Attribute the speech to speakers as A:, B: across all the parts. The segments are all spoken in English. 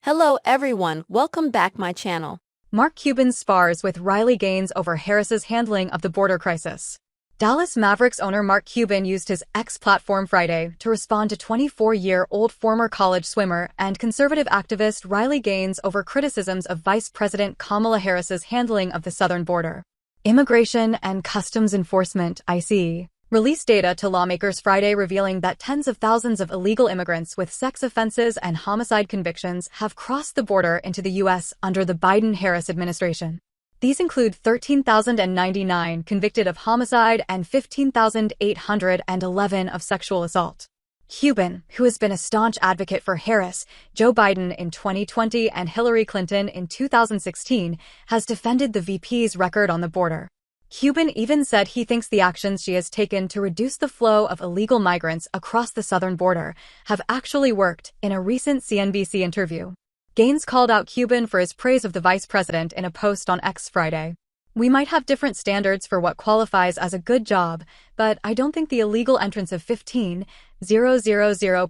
A: Hello everyone, welcome back my channel.
B: Mark Cuban spars with Riley Gaines over Harris's handling of the border crisis. Dallas Mavericks owner Mark Cuban used his X platform Friday to respond to 24-year-old former college swimmer and conservative activist Riley Gaines over criticisms of Vice President Kamala Harris's handling of the southern border. Immigration and Customs Enforcement, ICE, released data to lawmakers Friday revealing that tens of thousands of illegal immigrants with sex offenses and homicide convictions have crossed the border into the U.S. under the Biden-Harris administration. These include 13,099 convicted of homicide and 15,811 of sexual assault. Cuban, who has been a staunch advocate for Harris, Joe Biden in 2020 and Hillary Clinton in 2016, has defended the VP's record on the border. Cuban even said he thinks the actions she has taken to reduce the flow of illegal migrants across the southern border have actually worked in a recent CNBC interview. Gaines called out Cuban for his praise of the vice president in a post on X Friday. "We might have different standards for what qualifies as a good job, but I don't think the illegal entrance of 15,000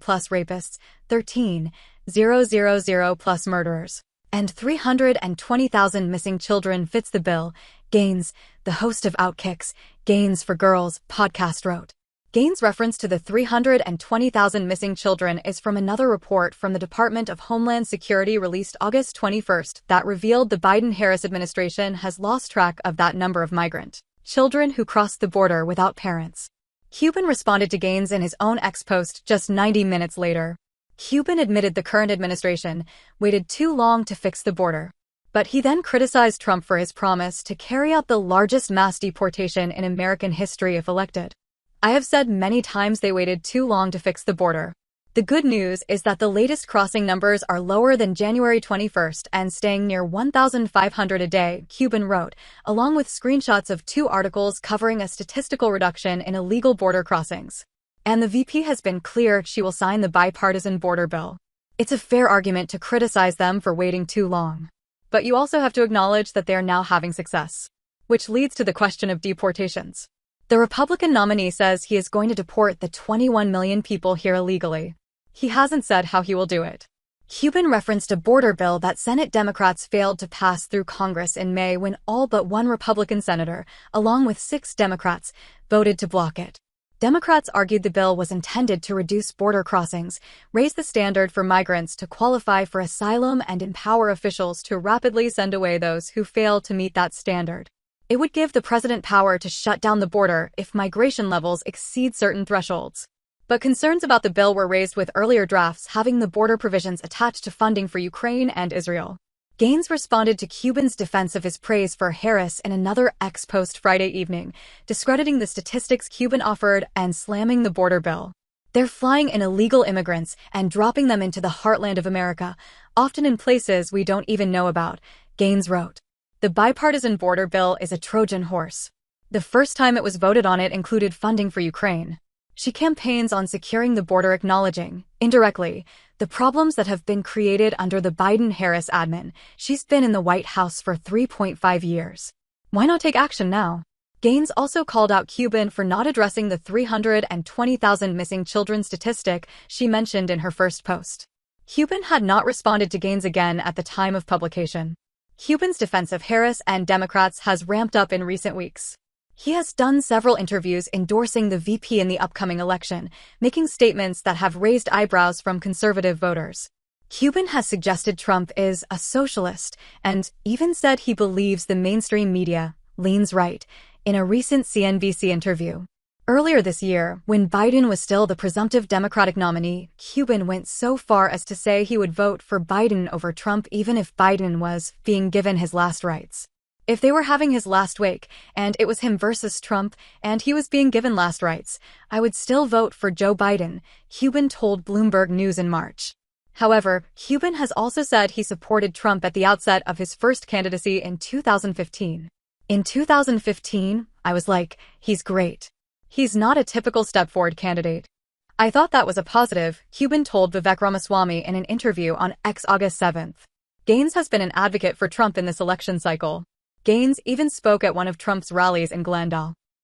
B: plus rapists, 13,000 plus murderers, and 320,000 missing children fits the bill," Gaines, the host of Outkicks, Gaines for Girls podcast wrote. Gaines' reference to the 320,000 missing children is from another report from the Department of Homeland Security released August 21 that revealed the Biden-Harris administration has lost track of that number of migrant children who crossed the border without parents. Cuban responded to Gaines in his own X post just 90 minutes later. Cuban admitted the current administration waited too long to fix the border. But he then criticized Trump for his promise to carry out the largest mass deportation in American history if elected. "I have said many times they waited too long to fix the border. The good news is that the latest crossing numbers are lower than January 21 and staying near 1,500 a day," Cuban wrote, along with screenshots of two articles covering a statistical reduction in illegal border crossings. And the VP has been clear she will sign the bipartisan border bill. It's a fair argument to criticize them for waiting too long. But you also have to acknowledge that they are now having success. Which leads to the question of deportations. The Republican nominee says he is going to deport the 21 million people here illegally. He hasn't said how he will do it. Cuban referenced a border bill that Senate Democrats failed to pass through Congress in May when all but one Republican senator, along with 6 Democrats, voted to block it. Democrats argued the bill was intended to reduce border crossings, raise the standard for migrants to qualify for asylum, and empower officials to rapidly send away those who fail to meet that standard. It would give the president power to shut down the border if migration levels exceed certain thresholds. But concerns about the bill were raised with earlier drafts having the border provisions attached to funding for Ukraine and Israel. Gaines responded to Cuban's defense of his praise for Harris in another X post Friday evening, discrediting the statistics Cuban offered and slamming the border bill. "They're flying in illegal immigrants and dropping them into the heartland of America, often in places we don't even know about," Gaines wrote. The bipartisan border bill is a Trojan horse. The first time it was voted on, it included funding for Ukraine. She campaigns on securing the border, acknowledging, indirectly, the problems that have been created under the Biden-Harris admin. She's been in the White House for 3.5 years. Why not take action now? Gaines also called out Cuban for not addressing the 320,000 missing children statistic she mentioned in her first post. Cuban had not responded to Gaines again at the time of publication. Cuban's defense of Harris and Democrats has ramped up in recent weeks. He has done several interviews endorsing the VP in the upcoming election, making statements that have raised eyebrows from conservative voters. Cuban has suggested Trump is a socialist and even said he believes the mainstream media leans right in a recent CNBC interview. Earlier this year, when Biden was still the presumptive Democratic nominee, Cuban went so far as to say he would vote for Biden over Trump even if Biden was being given his last rites. If they were having his last wake, and it was him versus Trump, and he was being given last rites, I would still vote for Joe Biden, Cuban told Bloomberg News in March. However, Cuban has also said he supported Trump at the outset of his first candidacy in 2015. "In 2015, I was like, he's great. He's not a typical step-forward candidate. I thought that was a positive," Cuban told Vivek Ramaswamy in an interview on X August 7. Gaines has been an advocate for Trump in this election cycle. Gaines even spoke at one of Trump's rallies in Glendale.